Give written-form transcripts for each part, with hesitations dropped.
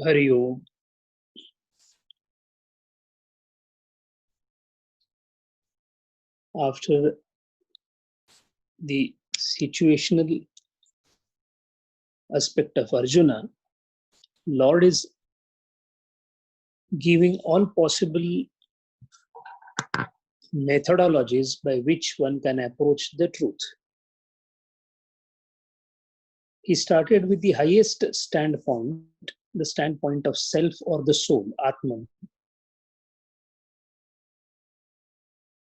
Hari Om. After the situational aspect of Arjuna, Lord is giving all possible methodologies by which one can approach the truth. He started with the highest standpoint, the standpoint of self or the soul, Atman.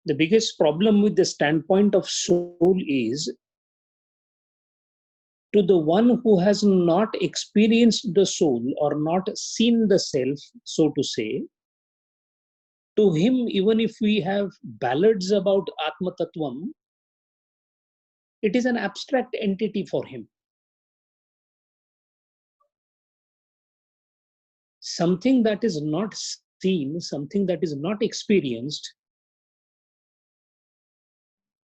The biggest problem with the standpoint of soul is, to the one who has not experienced the soul or not seen the self, so to say, to him, even if we have ballads about Atma Tattvam, it is an abstract entity for him. Something that is not seen, something that is not experienced,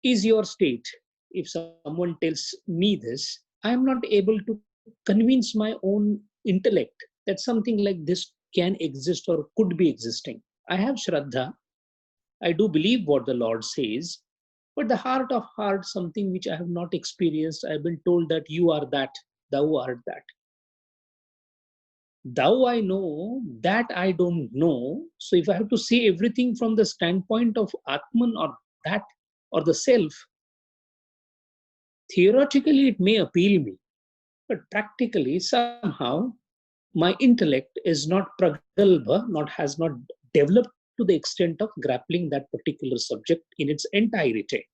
is your state. If someone tells me this, I am not able to convince my own intellect that something like this can exist or could be existing. I have Shraddha. I do believe what the Lord says, but the heart of heart, something which I have not experienced, I have been told that you are that, thou art that. Thou I know, that I don't know. So if I have to see everything from the standpoint of Atman or that or the self, theoretically it may appeal me, but practically somehow my intellect is not pragalbha, has not developed to the extent of grappling that particular subject in its entirety.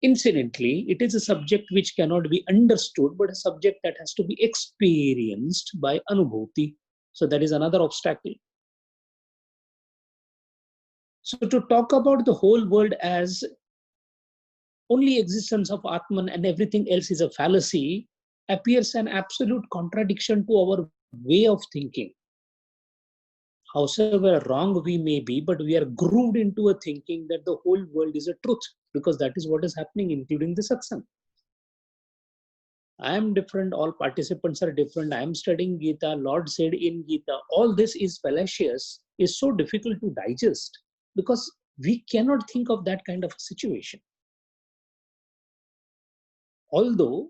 Incidentally, it is a subject which cannot be understood, but a subject that has to be experienced by anubhuti. So that is another obstacle. So to talk about the whole world as only existence of Atman and everything else is a fallacy appears an absolute contradiction to our way of thinking. However wrong we may be, but we are grooved into a thinking that the whole world is a truth, because that is what is happening, including the satsang. I am different, all participants are different. I am studying Gita, Lord said in Gita. All this is fallacious, is so difficult to digest because we cannot think of that kind of a situation. Although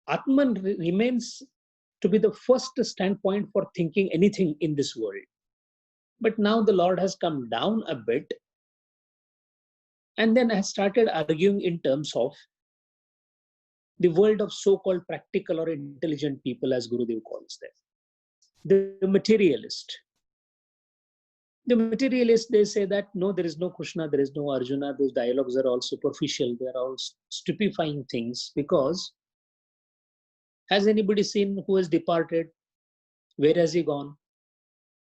Atman remains to be the first standpoint for thinking anything in this world. But now the Lord has come down a bit and then has started arguing in terms of the world of so-called practical or intelligent people, as Gurudev calls them. The materialist. The materialists, they say that no, there is no Krishna, there is no Arjuna, those dialogues are all superficial, they are all stupefying things, because has anybody seen who has departed? Where has he gone?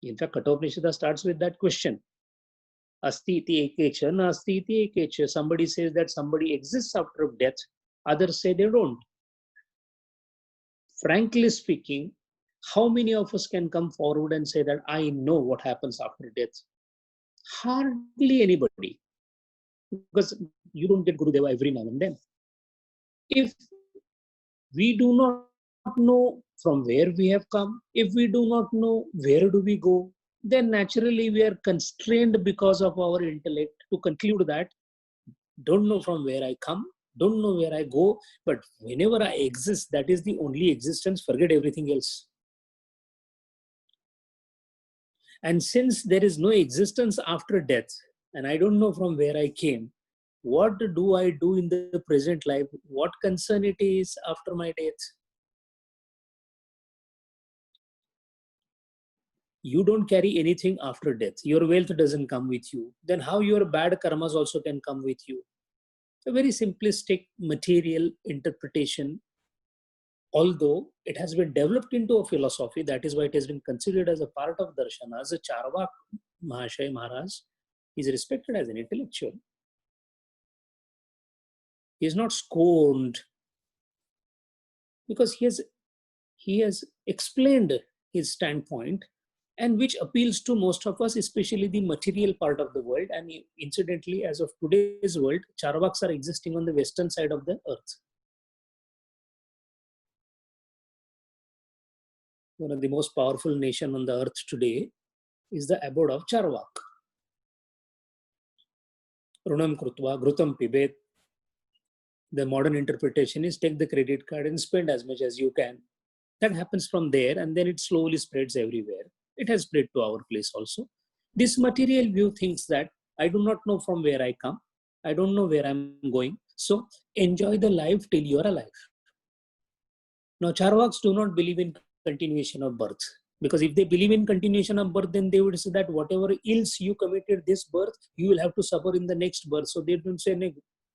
In fact, Kathopanishad starts with that question. Asti iti ekecha, nasti iti ekecha. Somebody says that somebody exists after death, others say they don't. Frankly speaking, how many of us can come forward and say that I know what happens after death? Hardly anybody, because you don't get Gurudeva every now and then. If we do not know from where we have come, if we do not know where do we go, then naturally we are constrained because of our intellect to conclude that don't know from where I come, don't know where I go, but whenever I exist, that is the only existence, forget everything else. And since there is no existence after death, and I don't know from where I came, what do I do in the present life? What concern it is after my death? You don't carry anything after death. Your wealth doesn't come with you. Then how your bad karmas also can come with you? A very simplistic material interpretation, although it has been developed into a philosophy. That is why it has been considered as a part of darshana. As a Charvak Mahashay Maharaj is respected as an intellectual. He is not scorned because he has explained his standpoint, and which appeals to most of us, especially the material part of the world. And incidentally, as of today's world, Charvaks are existing on the western side of the earth. one of the most powerful nation on the earth today, is the abode of Charvak. Runam krutva, ghrutam pibet. The modern interpretation is take the credit card and spend as much as you can. That happens from there, and then it slowly spreads everywhere. It has spread to our place also. This material view thinks that I do not know from where I come. I don't know where I'm going. So enjoy the life till you are alive. Now, Charvaks do not believe in continuation of birth. Because if they believe in continuation of birth, then they would say that whatever ills you committed this birth, you will have to suffer in the next birth. So they don't say,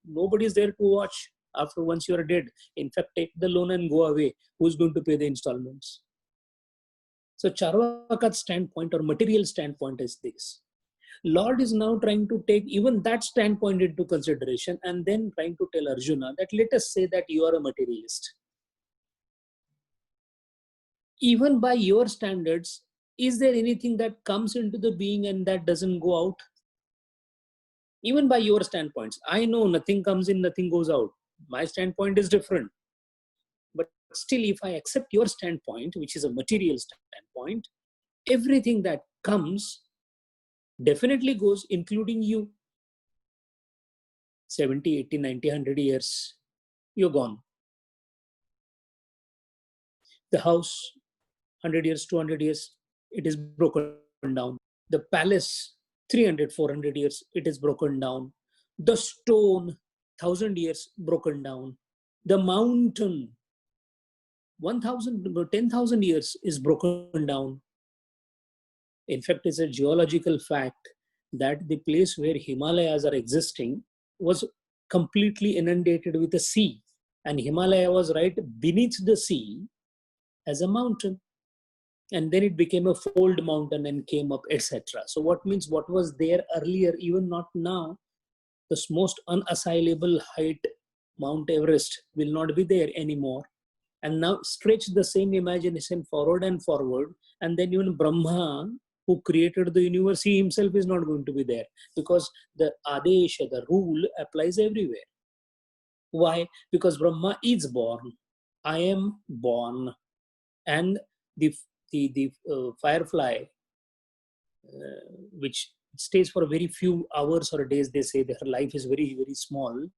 nobody is there to watch after once you are dead. In fact, take the loan and go away. Who's going to pay the installments? So Charvaka's standpoint or material standpoint is this. Lord is now trying to take even that standpoint into consideration and then trying to tell Arjuna that let us say that you are a materialist. Even by your standards, is there anything that comes into the being and that doesn't go out? Even by your standpoints, I know nothing comes in, nothing goes out. My standpoint is different. But still, if I accept your standpoint, which is a material standpoint, everything that comes definitely goes, including you. 70, 80, 90, 100 years, you're gone. The house, 100 years, 200 years, it is broken down. The palace, 300, 400 years, it is broken down. The stone, 1,000 years, broken down. The mountain, 1,000, 10,000 years is broken down. In fact, it's a geological fact that the place where Himalayas are existing was completely inundated with the sea. And Himalaya was right beneath the sea as a mountain. And then it became a fold mountain and came up, etc. So what means what was there earlier, even not now, the most unassailable height, Mount Everest, will not be there anymore. And now stretch the same imagination forward and forward, and then even Brahma, who created the universe, he himself is not going to be there, because the Adesha, the rule, applies everywhere. Why? Because Brahma is born, I am born, and the firefly, which stays for very few hours or days, they say that her life is very, very small.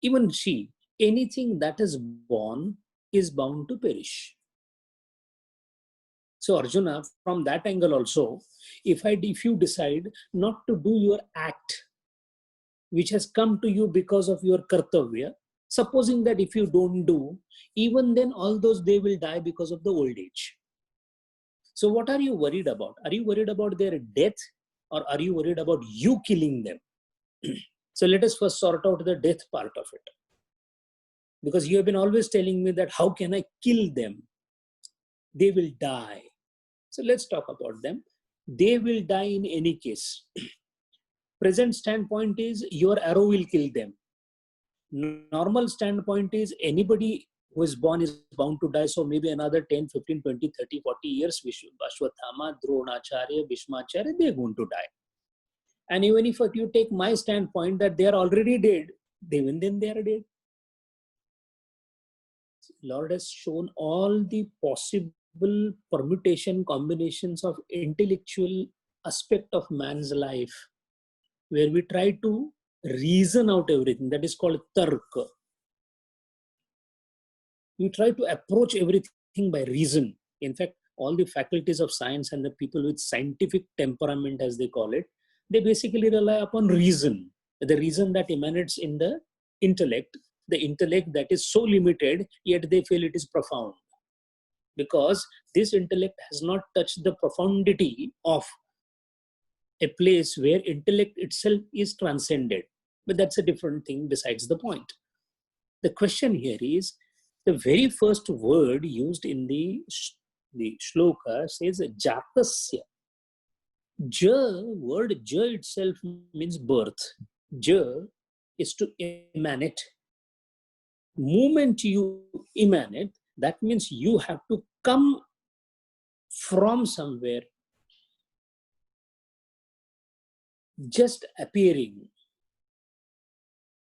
Even she, anything that is born is bound to perish. So Arjuna, from that angle also, if you decide not to do your act, which has come to you because of your kartavya, supposing that if you don't do, even then all those, they will die because of the old age. So what are you worried about? Are you worried about their death, or are you worried about you killing them? So let us first sort out the death part of it. Because you have been always telling me that how can I kill them? They will die. So let's talk about them. They will die in any case. Present standpoint is your arrow will kill them. Normal standpoint is anybody who is born is bound to die. So maybe another 10, 15, 20, 30, 40 years, Ashwatthama, Dronacharya, Bhishmacharya, they're going to die. And even if you take my standpoint that they are already dead, even then they are dead. Lord has shown all the possible permutation, combinations of intellectual aspect of man's life, where we try to reason out everything. That is called tarka. We try to approach everything by reason. In fact, all the faculties of science and the people with scientific temperament, as they call it, they basically rely upon reason. The reason that emanates in the intellect that is so limited, yet they feel it is profound. Because this intellect has not touched the profundity of a place where intellect itself is transcended. But that's a different thing besides the point. The question here is, the very first word used in the shloka says jatasya. Word ja itself means birth. Ja is to emanate. Moment you emanate, that means you have to come from somewhere. Just appearing.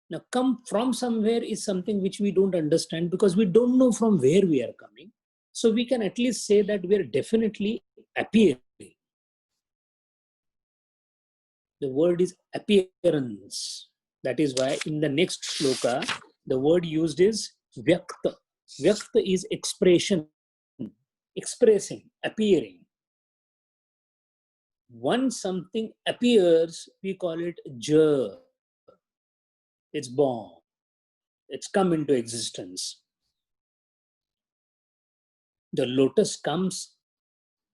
Now, come from somewhere is something which we don't understand, because we don't know from where we are coming. So we can at least say that we are definitely appearing. The word is appearance. That is why in the next shloka, the word used is vyakta. Vyakta is expression, expressing, appearing. Once something appears, we call it ja. It's born. It's come into existence. The lotus comes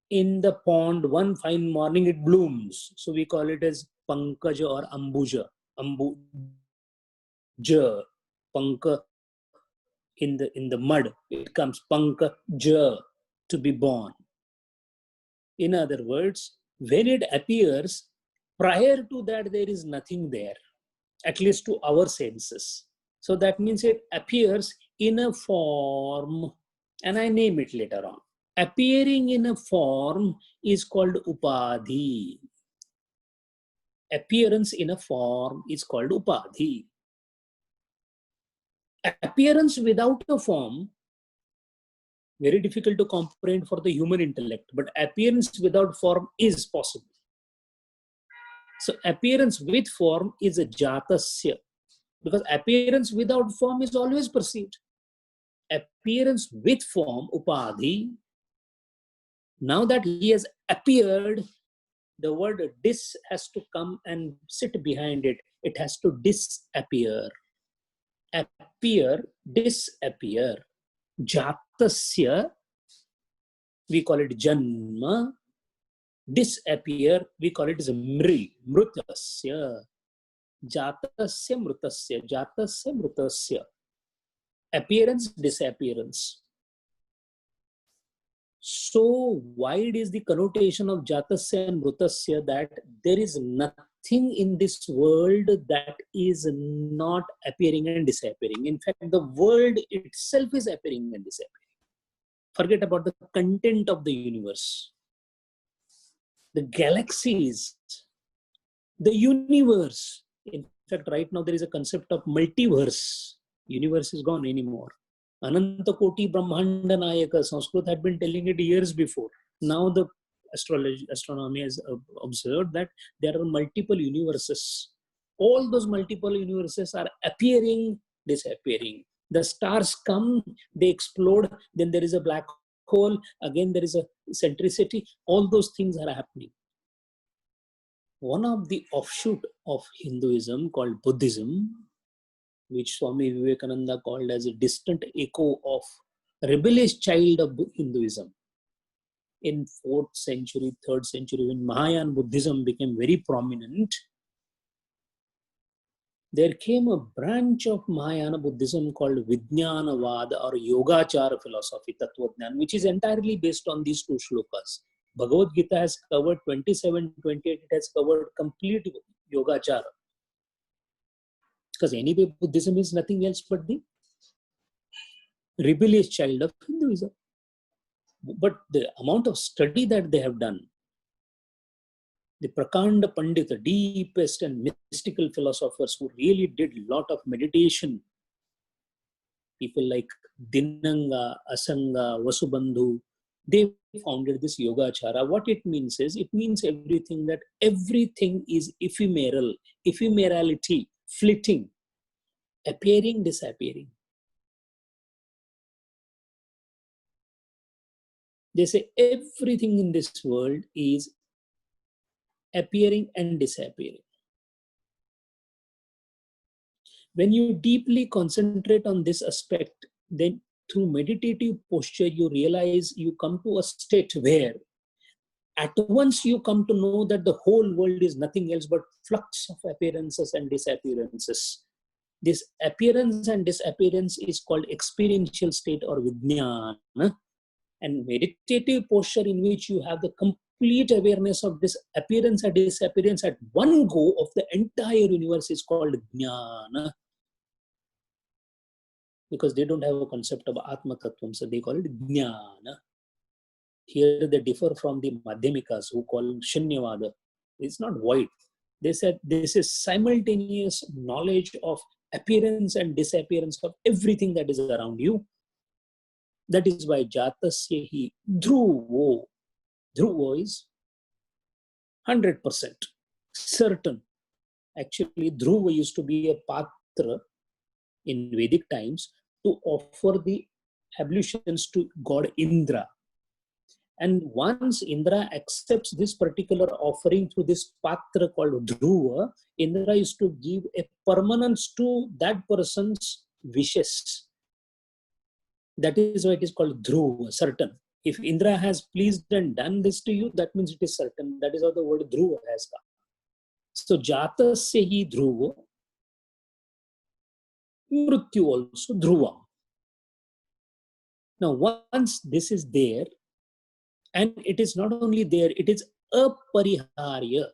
in the pond one fine morning, it blooms. So we call it as Pankaja or Ambuja. Ambuja, Panka in the mud. It comes Pankaja, to be born. In other words, when it appears, prior to that there is nothing there, at least to our senses. So that means it appears in a form, and I name it later on. Appearing in a form is called upadhi. Appearance in a form is called upadhi. Appearance without a form, very difficult to comprehend for the human intellect, but appearance without form is possible. So appearance with form is a jatasya, because appearance without form is always perceived. Appearance with form, upadhi. Now that he has appeared, the word dis has to come and sit behind it. It has to disappear. Appear, disappear. Jatasya, we call it janma. Disappear, we call it as mrutasya. Jatasya, mrutasya. Jatasya, mrutasya. Appearance, disappearance. So wide is the connotation of jatasya and mrutasya that there is nothing in this world that is not appearing and disappearing. In fact, the world itself is appearing and disappearing. Forget about the content of the universe. The galaxies, the universe. In fact, right now there is a concept of multiverse. Universe is gone anymore. Ananta Koti Brahmanda Nayaka, Sanskrit had been telling it years before. Now the astronomy has observed that there are multiple universes. All those multiple universes are appearing, disappearing. The stars come, they explode, then there is a black hole, again there is a centricity. All those things are happening. One of the offshoot of Hinduism called Buddhism, which Swami Vivekananda called as a distant echo of rebellious child of Hinduism. In 4th century, 3rd century, when Mahayana Buddhism became very prominent, there came a branch of Mahayana Buddhism called Vijnanavada or Yogachara philosophy, Tattvajnana, which is entirely based on these two shlokas. Bhagavad Gita has covered 27, 28, it has covered complete Yogachara. Because anyway, Buddhism is nothing else but the rebellious child of Hinduism. But the amount of study that they have done, the Prakanda Pandit, the deepest and mystical philosophers who really did a lot of meditation, people like Dinanga, Asanga, Vasubandhu, they founded this Yogachara. What it means is, it means everything, that everything is ephemeral, ephemerality, fleeting, appearing, disappearing. They say everything in this world is appearing and disappearing. When you deeply concentrate on this aspect, then through meditative posture, you realize you come to a state where at once you come to know that the whole world is nothing else but flux of appearances and disappearances. This appearance and disappearance is called experiential state or vijnana. And meditative posture in which you have the complete awareness of this appearance and disappearance at one go of the entire universe is called jnana. Because they don't have a concept of Atma Tattvam, so they call it jnana. Here they differ from the Madhyamikas who call Shunyavada. It's not void. They said this is simultaneous knowledge of appearance and disappearance of everything that is around you. That is why Jatasya hi Dhruvo. Dhruvo is 100% certain. Actually, Dhruva used to be a patra in Vedic times to offer the ablutions to God Indra. And once Indra accepts this particular offering through this patra called Dhruva, Indra used to give a permanence to that person's wishes. That is why it is called Dhruva, certain. If Indra has pleased and done this to you, that means it is certain. That is how the word Dhruva has come. So Jatasya hi Dhruva, Mrityu also Dhruvam. Now, once this is there, and it is not only there, it is apariharya.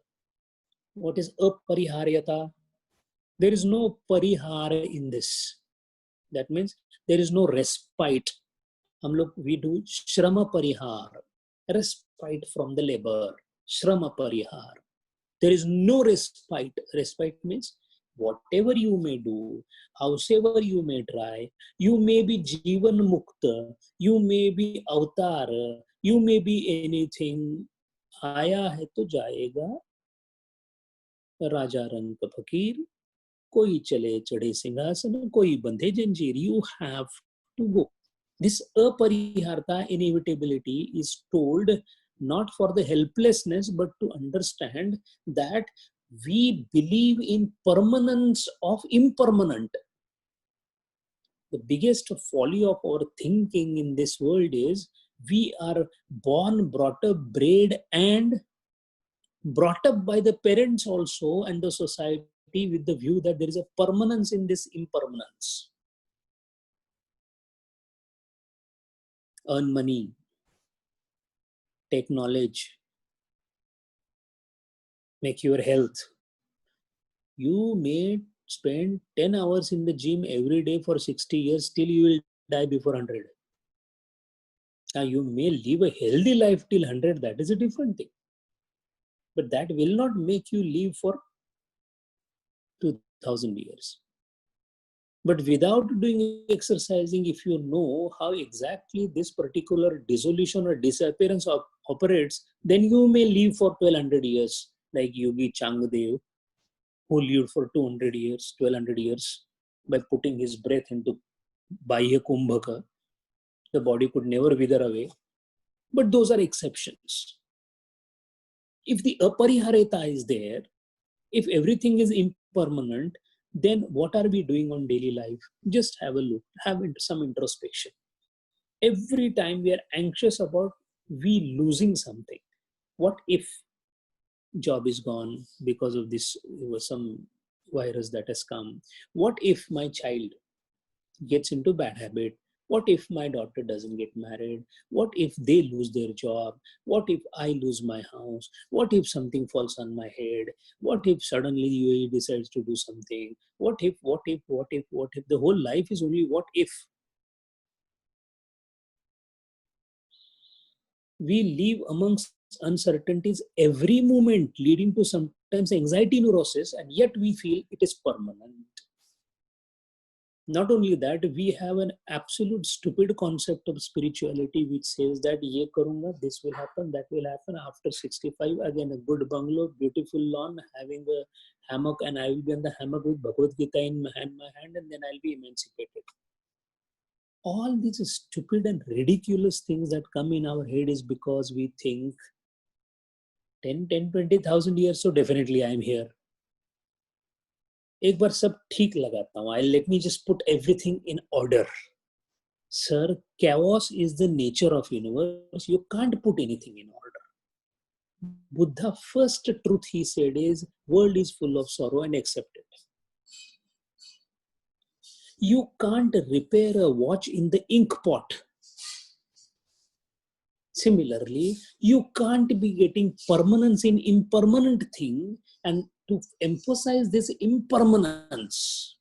What is apariharyata? There is no parihara in this. That means there is no respite. We do shrama parihar, respite from the labor, shrama parihar. There is no respite. Respite means whatever you may do, howsoever you may try, you may be Jivan Mukta, you may be Avatar, you may be anything. Aaya hai to jayega, Raja Rang ka Fakir, koi chale chade Singhasan, koi bandhe janjeer. You have to go. This apariharta, inevitability, is told not for the helplessness, but to understand that we believe in permanence of impermanent. The biggest folly of our thinking in this world is we are born, brought up, bred, and brought up by the parents also and the society with the view that there is a permanence in this impermanence. Earn money, take knowledge, make your health. You may spend 10 hours in the gym every day for 60 years, still you will die before 100. Now, you may live a healthy life till 100, that is a different thing. But that will not make you live for 2000 years. But without doing exercising, if you know how exactly this particular dissolution or disappearance operates, then you may live for 1200 years, like Yogi Changdev, who lived for 200 years, 1200 years, by putting his breath into Bahya Kumbhaka. The body could never wither away. But those are exceptions. If the aparihareta is there, if everything is impermanent, then what are we doing on daily life? Just have a look, have some introspection. Every time we are anxious about we losing something. What if job is gone because of this, some virus that has come? What if my child gets into bad habit? What if my daughter doesn't get married? What if they lose their job? What if I lose my house? What if something falls on my head? What if suddenly UAE decides to do something? What if? The whole life is only what if. We live amongst uncertainties every moment, leading to sometimes anxiety neurosis, and yet we feel it is permanent. Not only that, we have an absolute stupid concept of spirituality which says that ye karunga, this will happen, that will happen after 65. Again, a good bungalow, beautiful lawn, having a hammock, and I will be on the hammock with Bhagavad Gita in my hand, and then I'll be emancipated. All these stupid and ridiculous things that come in our head is because we think 20,000 years, so definitely I'm here. एक बार सब ठीक लगाता हूँ. Let me just put everything in order. Sir, chaos is the nature of universe. You can't put anything in order. Buddha, first truth he said is, world is full of sorrow and accept it. You can't repair a watch in the ink pot. Similarly, you can't be getting permanence in impermanent thing, and to emphasize this impermanence,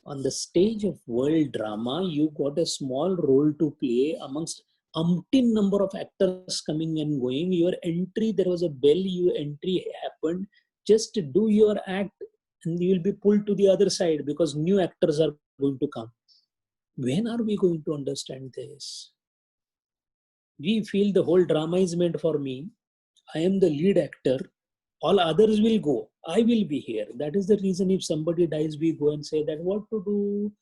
on the stage of world drama, you got a small role to play amongst umpteen number of actors coming and going. Your entry, there was a bell, your entry happened. Just do your act, and you will be pulled to the other side because new actors are going to come. When are we going to understand this? We feel the whole drama is meant for me. I am the lead actor. All others will go. I will be here. That is the reason if somebody dies, we go and say that what to do?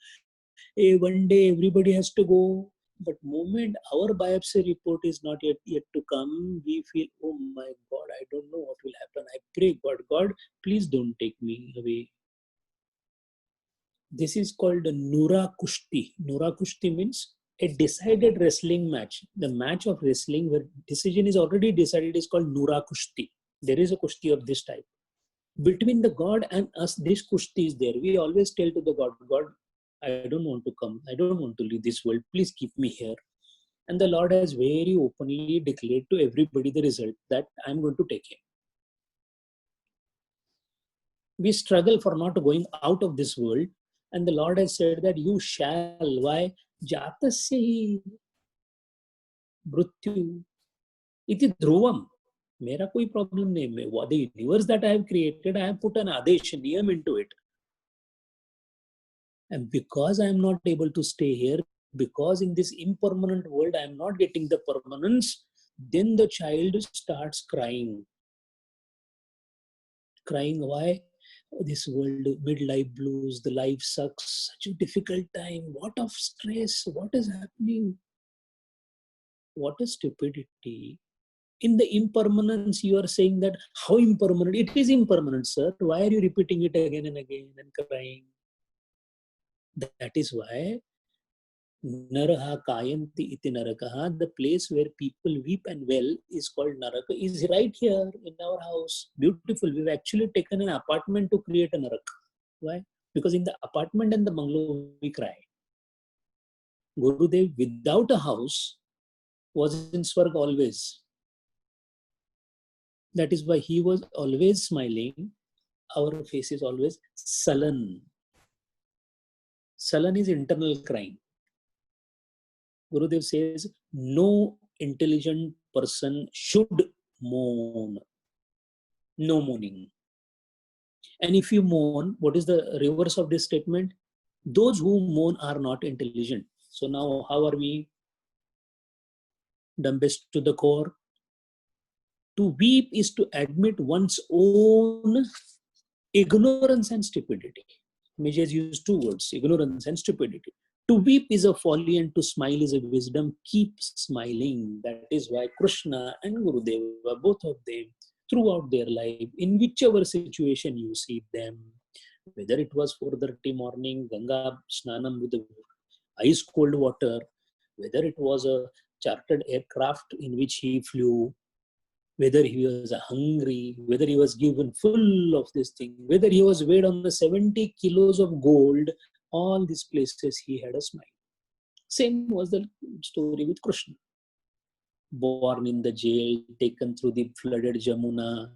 One day everybody has to go. But moment our biopsy report is not yet to come, we feel, oh my God, I don't know what will happen. I pray God, please don't take me away. This is called Nura Kushti. Nura Kushti means a decided wrestling match. The match of wrestling where decision is already decided is called Nura Kushti. There is a Kushti of this type. Between the God and us, this Kushti is there. We always tell to the God, I don't want to come. I don't want to leave this world. Please keep me here. And the Lord has very openly declared to everybody the result that I'm going to take him. We struggle for not going out of this world. And the Lord has said that you shall. Why? Jatasya mrityu iti dhruvam. Mera koi problem nahi. The universe that I have created, I have put an adesh, niyam into it. And because I am not able to stay here, because in this impermanent world I am not getting the permanence, then the child starts crying. Crying why? This world, midlife blues, the life sucks, such a difficult time, what of stress, what is happening? What a stupidity. In the impermanence, you are saying that how impermanent? It is impermanent, sir. Why are you repeating it again and again and crying? That is why Naraha Kayanti iti Narakaha, the place where people weep and wail is called Naraka, is right here in our house. Beautiful. We've actually taken an apartment to create a Naraka. Why? Because in the apartment and the bungalow, we cry. Gurudev, without a house, was in Swarg always. That is why he was always smiling. Our face is always sullen. Sullen is internal crying. Gurudev says, no intelligent person should mourn. No mourning. And if you mourn, what is the reverse of this statement? Those who mourn are not intelligent. So now how are we? Dumbest to the core. To weep is to admit one's own ignorance and stupidity. Majors use two words, ignorance and stupidity. To weep is a folly and to smile is a wisdom. Keep smiling. That is why Krishna and Gurudeva, both of them, throughout their life, in whichever situation you see them, whether it was 4:30 morning, Ganga Snanam with the ice cold water, whether it was a chartered aircraft in which he flew, whether he was hungry, whether he was given full of this thing, whether he was weighed on the 70 kilos of gold, all these places he had a smile. Same was the story with Krishna. Born in the jail, taken through the flooded Jamuna,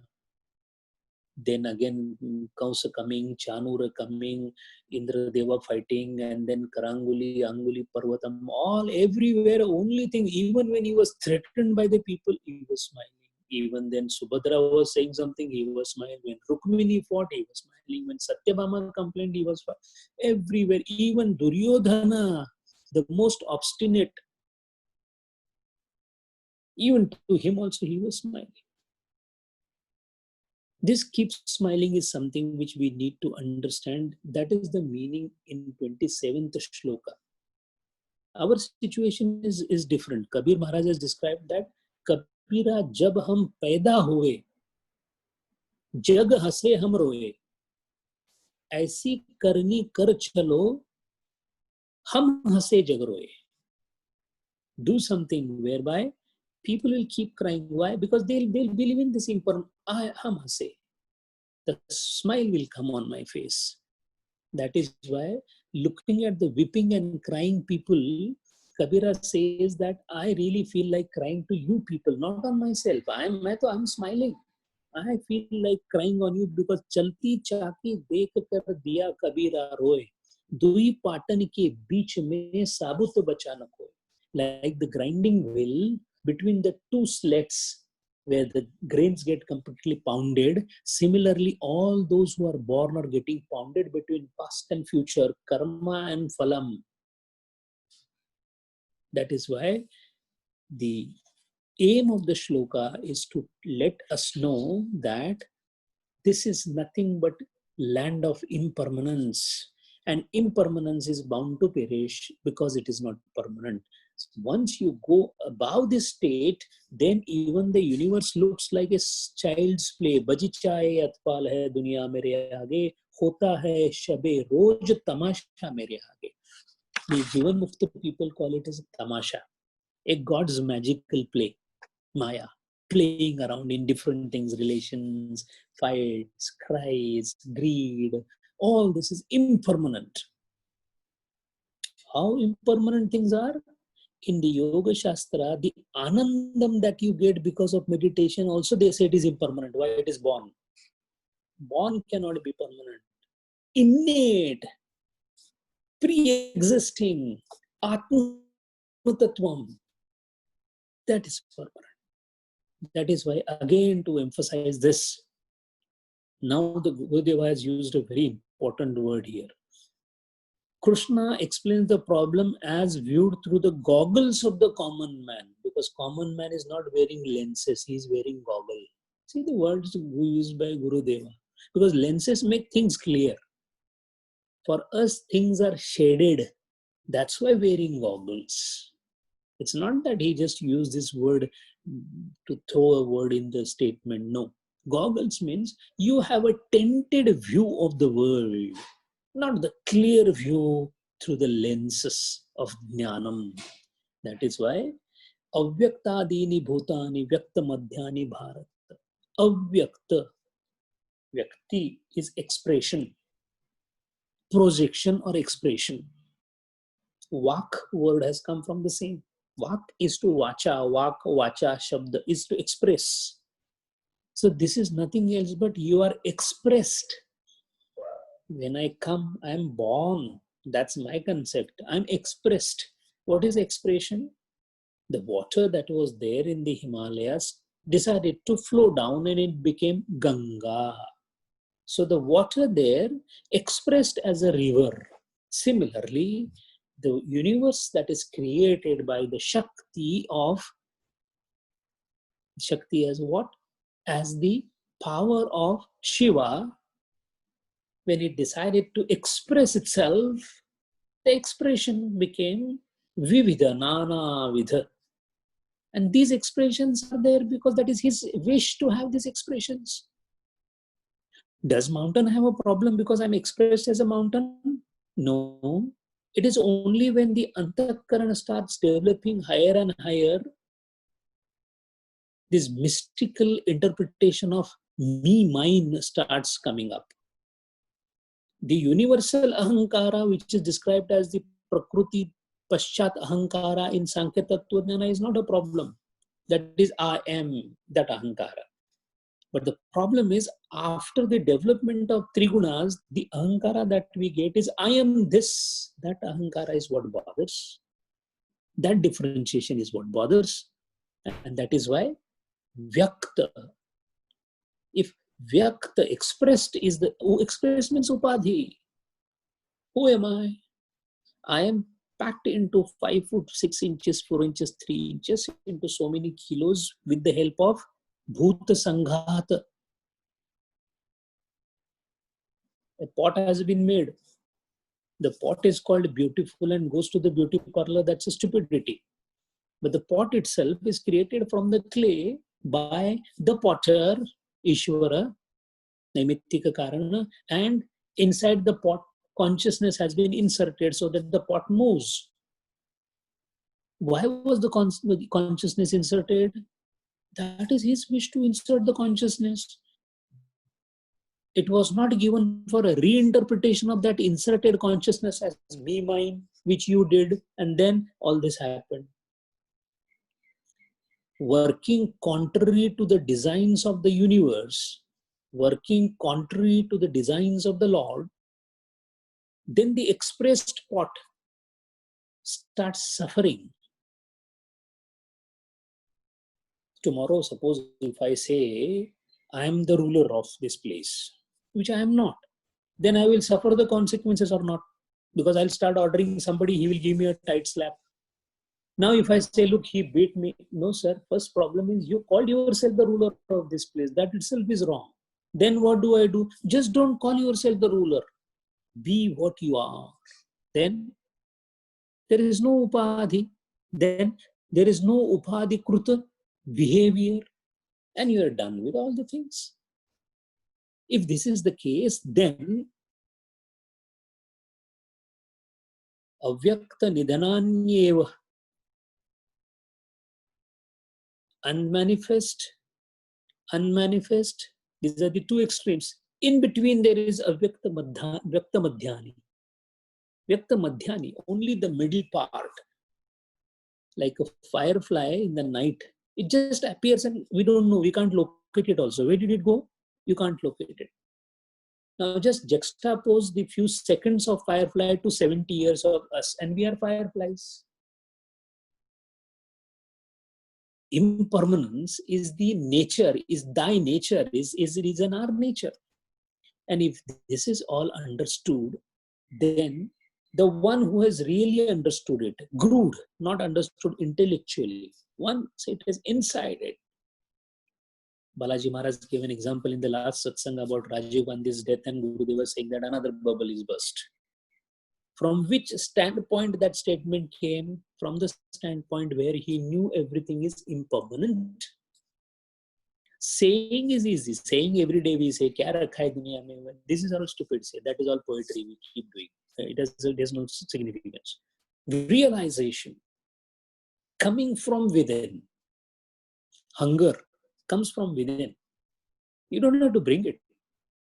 then again Kamsa coming, Chanura coming, Indradeva fighting, and then Karanguli, Anguli, Parvatam, all everywhere, only thing, even when he was threatened by the people, he was smiling. Even then Subhadra was saying something, he was smiling. When Rukmini fought, he was smiling. When Satyabhama complained, he was smiling. Everywhere. Even Duryodhana, the most obstinate, even to him also he was smiling. This keep smiling is something which we need to understand. That is the meaning in 27th shloka. Our situation is different. Kabir Maharaj has described that Kabira jab hum paida huए, जग हंसे हम रोए, ऐसी करनी कर चलो, हम हंसे जग रोए. Do something whereby people will keep crying. Why? Because they'll believe in this impermanent. Hum hase. The smile will come on my face. That is why looking at the weeping and crying people, Kabira says that I really feel like crying to you people, not on myself. I'm smiling. I feel like crying on you because चलती चाकी देख कर दिया कबीरा रोए, दुई पाटन के बीच में साबुत बचा न कोई. Like the grinding wheel between the two sleds, where the grains get completely pounded. Similarly, all those who are born are getting pounded between past and future, karma and phalam. That is why the aim of the shloka is to let us know that this is nothing but land of impermanence, and impermanence is bound to perish because it is not permanent. Once you go above this state, then even the universe looks like a child's play. Bajichaye atpal hai duniya mere aage, hota hai shabe roj tamasha mere aage. The Jivan Mukta people call it as a tamasha, a God's magical play, Maya, playing around in different things, relations, fights, cries, greed. All this is impermanent. How impermanent things are? In the Yoga Shastra, the anandam that you get because of meditation, also they say it is impermanent. Why? It is born. Born cannot be permanent. Innate, pre-existing, atma tattvam, that is permanent. That is why, again, to emphasize this, now the Gurudeva has used a very important word here. Krishna explains the problem as viewed through the goggles of the common man, because common man is not wearing lenses, he is wearing goggles. See the words used by Gurudeva, because lenses make things clear. For us, things are shaded. That's why wearing goggles. It's not that he just used this word to throw a word in the statement. No. Goggles means you have a tinted view of the world, not the clear view through the lenses of jnanam. That is why avyaktadini bhutani vyakta madhyani bharat. Avyakta, vyakti is expression, projection or expression. Vak word has come from the same. Vak is to vacha, vak, vacha, shabda is to express. So this is nothing else but you are expressed. When I come, I am born. That's my concept. I'm expressed. What is expression? The water that was there in the Himalayas decided to flow down and it became Ganga. So the water there expressed as a river. Similarly, the universe that is created by the Shakti of Shakti as what? As the power of Shiva, when it decided to express itself, the expression became Vividha, Nana Vidha. And these expressions are there because that is his wish to have these expressions. Does mountain have a problem because I'm expressed as a mountain? No. It is only when the Antakarana starts developing higher and higher, this mystical interpretation of me, mine starts coming up. The universal ahankara, which is described as the prakruti paschat ahankara in Sankhya Tattvajnana, is not a problem. That is I am, that ahankara. But the problem is, after the development of trigunas, the ahankara that we get is I am this. That ahankara is what bothers. That differentiation is what bothers. And that is why vyakta, if vyakta, expressed, is the, expressed means upadhi. Who am I? I am packed into 5 foot 6 inches, 4 inches, 3 inches, into so many kilos with the help of bhuta sanghata. A pot has been made. The pot is called beautiful and goes to the beauty parlor. That's a stupidity. But the pot itself is created from the clay by the potter, Ishvara, Naimittika Karana, and inside the pot, consciousness has been inserted so that the pot moves. Why was the consciousness inserted? That is his wish to insert the consciousness. It was not given for a reinterpretation of that inserted consciousness as me, mine, which you did, and then all this happened. Working contrary to the designs of the universe, working contrary to the designs of the Lord, then the expressed pot starts suffering. Tomorrow, suppose if I say, I am the ruler of this place, which I am not, then I will suffer the consequences or not. Because I'll start ordering somebody, he will give me a tight slap. Now, if I say, look, he beat me. No, sir. First problem is you called yourself the ruler of this place. That itself is wrong. Then what do I do? Just don't call yourself the ruler. Be what you are. Then there is no upadhi. Then there is no upadhi kruta behavior. And you are done with all the things. If this is the case, then avyakta nidhananyeva, unmanifest, these are the two extremes. In between there is avyakta madhyani. Vyakta madhyani, only the middle part, like a firefly in the night. It just appears and we don't know, we can't locate it also. Where did it go? You can't locate it. Now just juxtapose the few seconds of firefly to 70 years of us, and we are fireflies. Impermanence is the nature, is thy nature, is in our nature. And if this is all understood, then the one who has really understood it, grooved, not understood intellectually, once it is inside it. Balaji Maharaj gave an example in the last satsang about Rajiv Gandhi's death, and Gurudev was saying that another bubble is burst. From which standpoint that statement came? From the standpoint where he knew everything is impermanent. Saying is easy. Saying every day we say, "Kya rakha hai duniya mein?" This is all stupid say. That is all poetry. We keep doing. It has no significance. Realization coming from within. Hunger comes from within. You don't have to bring it.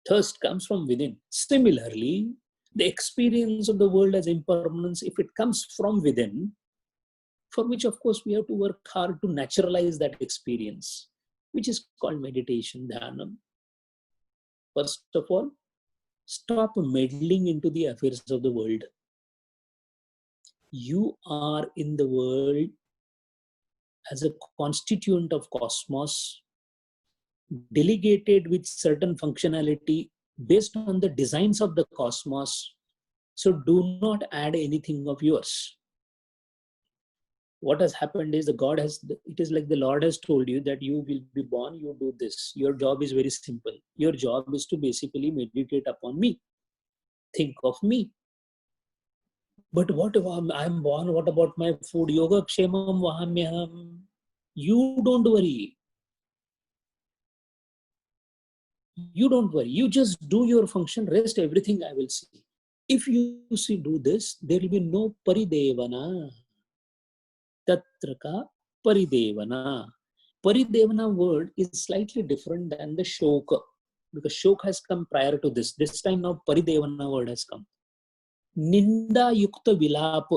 Thirst comes from within. Similarly, the experience of the world as impermanence, if it comes from within, for which of course we have to work hard to naturalize that experience, which is called meditation, dhanam. First of all, stop meddling into the affairs of the world. You are in the world as a constituent of cosmos, delegated with certain functionality based on the designs of the cosmos. So do not add anything of yours. What has happened is it is like the Lord has told you that you will be born, you do this. Your job is very simple. Your job is to basically meditate upon me. Think of me. But what if I'm born? What about my food? Yoga kshemam vahamyaham. You don't worry. You don't worry. You just do your function. Rest everything I will see. If you do this, there will be no paridevana. Tatraka paridevana. Paridevana word is slightly different than the shoka, because shoka has come prior to this. This time now paridevana word has come. Ninda yukta vilap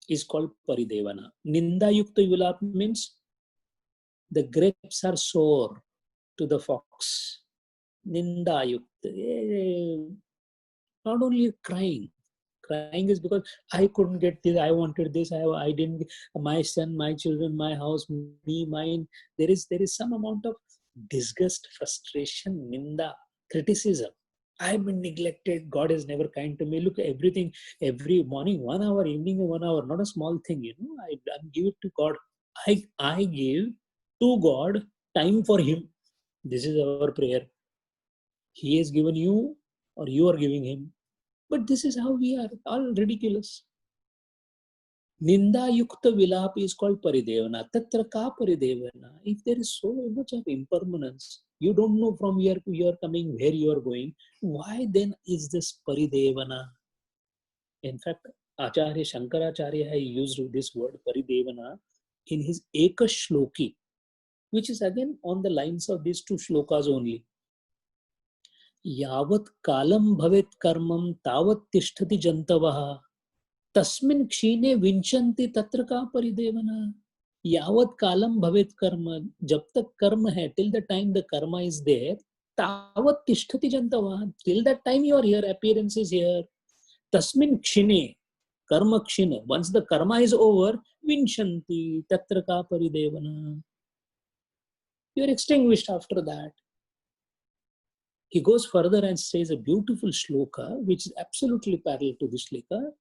is called paridevana. Ninda yukta vilap means the grapes are sour to the fox. Ninda yukta. Not only crying. Crying is because I couldn't get this, I wanted this, I didn't, my son, my children, my house, me, mine. There is some amount of disgust, frustration, ninda, criticism. I've been neglected. God is never kind to me. Look, everything, every morning, 1 hour, evening, 1 hour, not a small thing, I give it to God. I give to God time for Him. This is our prayer. He has given you, or you are giving Him. But this is how we are, all ridiculous. Ninda yukta vilap is called paridevana. Tatra ka paridevana. If there is so much of impermanence, you don't know from where you are coming, where you are going, why then is this paridevana? In fact, Acharya Shankaracharya has used this word paridevana in his Eka Shloki, which is again on the lines of these two shlokas only. Yavat kalam bhavet karmam tavat tishtati jantavaha tasmin क्षीणे विंचन्ति तत्र का परिदेवना. यावत कालम भवेत कर्म, जब तक कर्म है, till the time the karma is there, तावत तिष्ठति जन्तवः, till that time you are here, appearance is here. तस्मिन् क्षीणे, कर्म क्षीण, once the karma is over, विंचन्ति तत्र का परिदेवना. You're extinguished after that. He goes further and says a beautiful shloka, which is absolutely parallel to this shloka.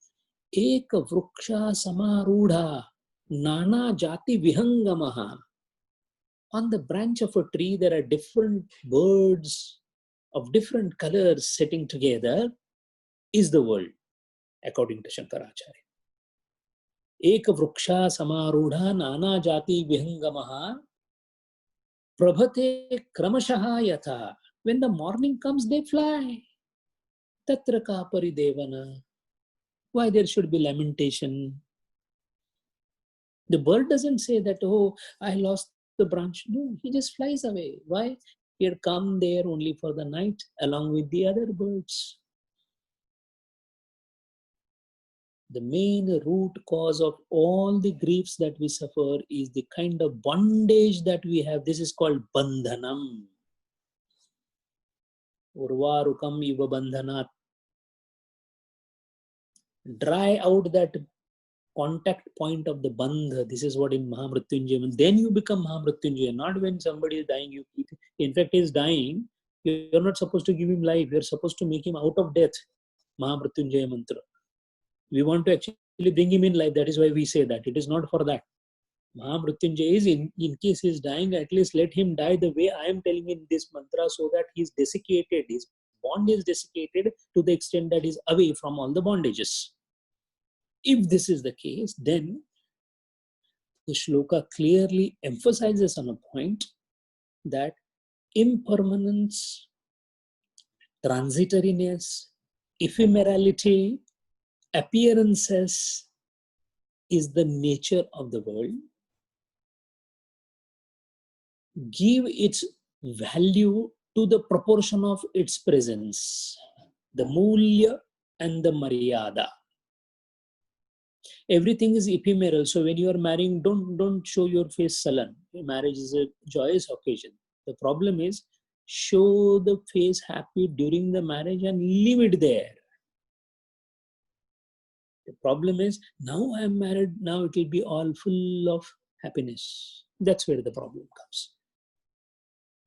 Eka vruksha samarudha nana jati vihangamaha. On the branch of a tree, there are different birds of different colors sitting together, is the world, according to Shankaracharya. Eka vruksha samarudha nana jati vihangamaha prabhate kramashaha yatha. When the morning comes, they fly. Tatra ka paridevana. Why there should be lamentation? The bird doesn't say that, oh, I lost the branch. No, he just flies away. Why? He had come there only for the night along with the other birds. The main root cause of all the griefs that we suffer is the kind of bondage that we have. This is called bandhanam. Urvarukam iva bandhanat. Dry out that contact point of the bandha. This is what in Mahamrityunjaya. Then you become Mahamrityunjaya. Not when somebody is dying, you keep. In fact, he is dying. You're not supposed to give him life. You're supposed to make him out of death. Mahamrityunjaya mantra. We want to actually bring him in life. That is why we say that. It is not for that. Mahamrityunjaya is in case he is dying, at least let him die the way I am telling in this mantra, so that he is desiccated. His bond is desiccated to the extent that he is away from all the bondages. If this is the case, then the shloka clearly emphasizes on a point that impermanence, transitoriness, ephemerality, appearances is the nature of the world. Give its value to the proportion of its presence, the mulya and the maryada. Everything is ephemeral. So when you are marrying, don't show your face sullen. Marriage is a joyous occasion. The problem is, show the face happy during the marriage and leave it there. The problem is, now I am married, now it will be all full of happiness. That's where the problem comes.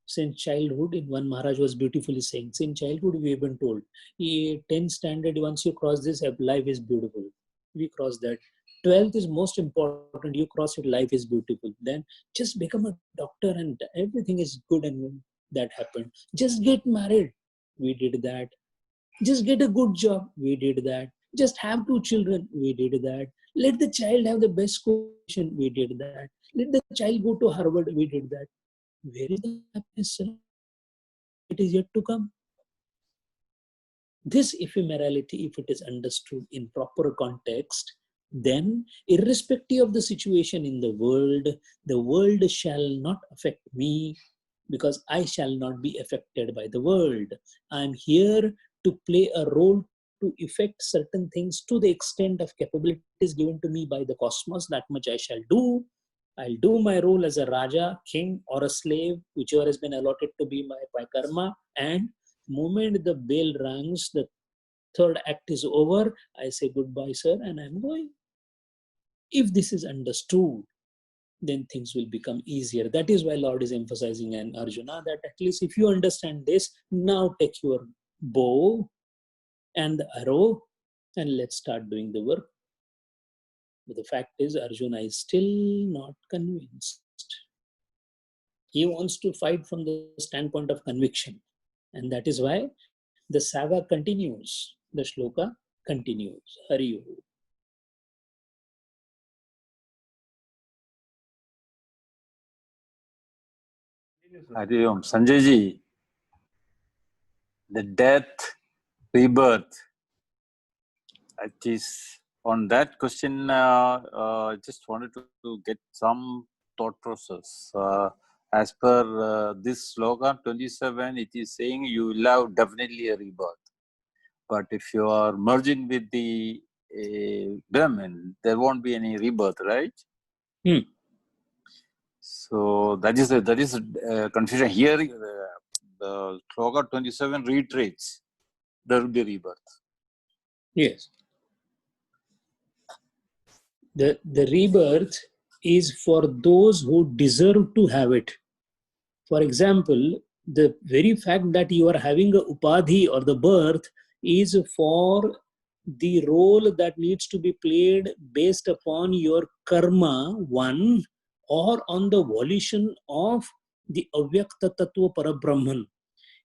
Since childhood, in one Maharaj was beautifully saying, since childhood we have been told, 10th standard, once you cross this, life is beautiful. We cross that. 12th is most important. You cross it, life is beautiful. Then just become a doctor and everything is good, and that happened. Just get married. We did that. Just get a good job. We did that. Just have 2 children. We did that. Let the child have the best education. We did that. Let the child go to Harvard. We did that. Where is the happiness? It is yet to come. This ephemerality, if it is understood in proper context, then irrespective of the situation in the world shall not affect me, because I shall not be affected by the world. I am here to play a role to effect certain things to the extent of capabilities given to me by the cosmos. That much I shall do. I'll do my role as a Raja, king, or a slave, whichever has been allotted to be by karma. And moment the bell rings, the 3rd act is over, I say goodbye, sir, and I'm going. If this is understood, then things will become easier. That is why Lord is emphasizing in Arjuna that at least if you understand this, now take your bow and the arrow and let's start doing the work. But the fact is, Arjuna is still not convinced. He wants to fight from the standpoint of conviction. And that is why the saga continues. The shloka continues. Hari Om. Hari Om. Sanjay ji, the death, rebirth, it is on that question, just wanted to get some thought process. As per this slogan 27, it is saying you will have definitely a rebirth. But if you are merging with the Brahman, there won't be any rebirth, right? So that is a confusion. Here, the slogan 27 reiterates there will be rebirth. Yes. The rebirth is for those who deserve to have it. For example, the very fact that you are having a upadhi or the birth is for the role that needs to be played based upon your karma, one, or on the volition of the avyakta tattva parabrahman.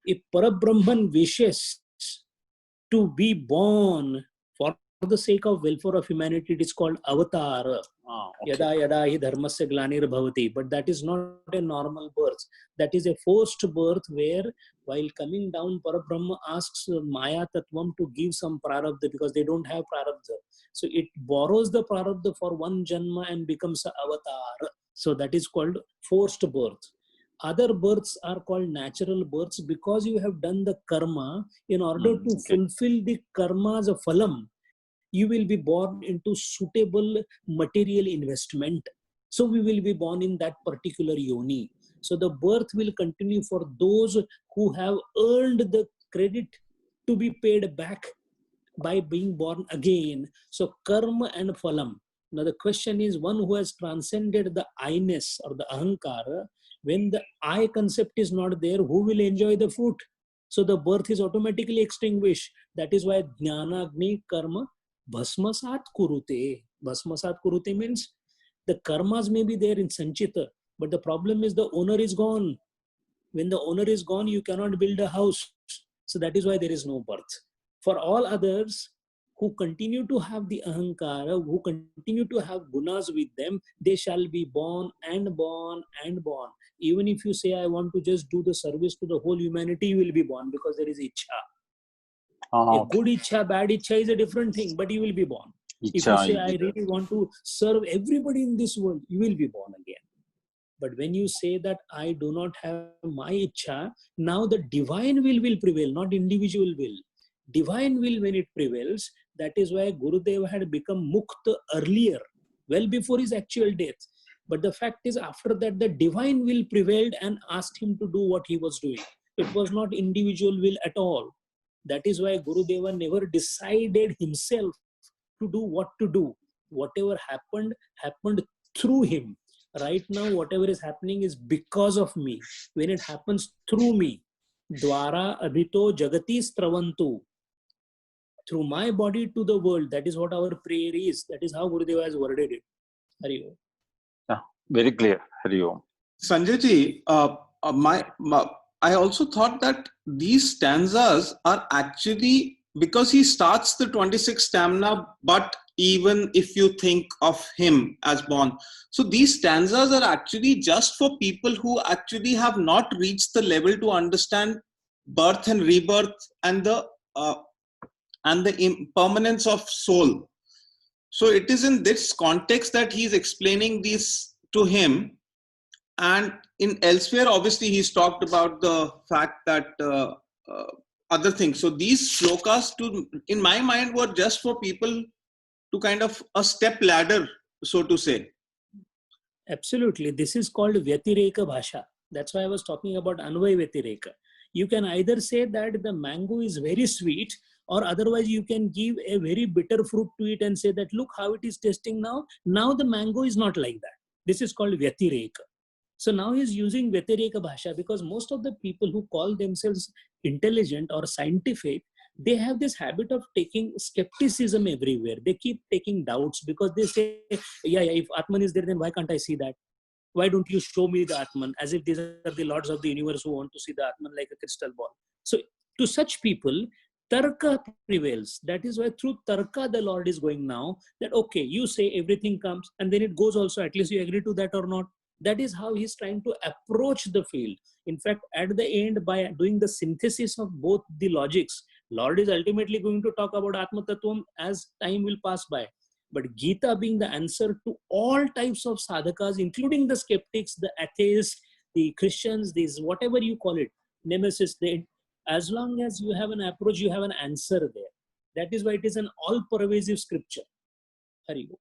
If parabrahman wishes to be born for the sake of welfare of humanity, it is called avatar. Yada yada hi dharmasya glanir bhavati. But that is not a normal birth. That is a forced birth where while coming down, Parabrahma asks Maya Tattvam to give some prarabdha because they don't have prarabdha. So it borrows the prarabdha for one janma and becomes an avatar. So that is called forced birth. Other births are called natural births because you have done the karma. In order to fulfill the karma's phalam, you will be born into suitable material investment. So we will be born in that particular yoni. So the birth will continue for those who have earned the credit to be paid back by being born again. So karma and phalam. Now the question is, one who has transcended the I-ness or the ahankara, when the I concept is not there, who will enjoy the fruit? So the birth is automatically extinguished. That is why jnanagni karma bhasmasat kurute. Bhasmasat kurute means the karmas may be there in sanchita, but the problem is the owner is gone. When the owner is gone, you cannot build a house. So that is why there is no birth. For all others who continue to have the ahankara, who continue to have gunas with them, they shall be born and born and born. Even if you say, I want to just do the service to the whole humanity, you will be born because there is ichha. A good ichha, bad ichha is a different thing, but you will be born. If you say, I really want to serve everybody in this world, you will be born again. But when you say that I do not have my ichha, now the divine will prevail, not individual will. Divine will, when it prevails, that is why Gurudeva had become mukta earlier, well before his actual death. But the fact is, after that, the divine will prevailed and asked him to do what he was doing. It was not individual will at all. That is why Gurudeva never decided himself to do what to do. Whatever happened, happened through him. Right now, whatever is happening is because of me. When it happens through me, dwara adhito jagati stravantu. Through my body to the world. That is what our prayer is. That is how Gurudeva has worded it. Hari Om. Yeah, very clear. Hari Om. Sanjay ji, I also thought that these stanzas are actually, because he starts the 26th stanza, but even if you think of him as born. So these stanzas are actually just for people who actually have not reached the level to understand birth and rebirth and the impermanence of soul. So it is in this context that he is explaining these to him. And in elsewhere, obviously, he's talked about the fact that other things. So these shlokas, in my mind, were just for people to kind of a step ladder, so to say. Absolutely. This is called Vyatireka Bhasha. That's why I was talking about Anvay Vyatireka. You can either say that the mango is very sweet, or otherwise you can give a very bitter fruit to it and say that, look how it is tasting now. Now the mango is not like that. This is called Vyatireka. So now he's using Vyatireka Bhasha because most of the people who call themselves intelligent or scientific, they have this habit of taking skepticism everywhere. They keep taking doubts because they say, yeah, if Atman is there, then why can't I see that? Why don't you show me the Atman? As if these are the lords of the universe who want to see the Atman like a crystal ball. So to such people, Tarka prevails. That is why through Tarka the Lord is going now, that okay, you say everything comes and then it goes also, at least you agree to that or not. That is how he's trying to approach the field. In fact, at the end, by doing the synthesis of both the logics, Lord is ultimately going to talk about Atma Tattvam as time will pass by. But Gita being the answer to all types of sadhakas, including the skeptics, the atheists, the Christians, these whatever you call it, nemesis, as long as you have an approach, you have an answer there. That is why it is an all-pervasive scripture. Hari Om.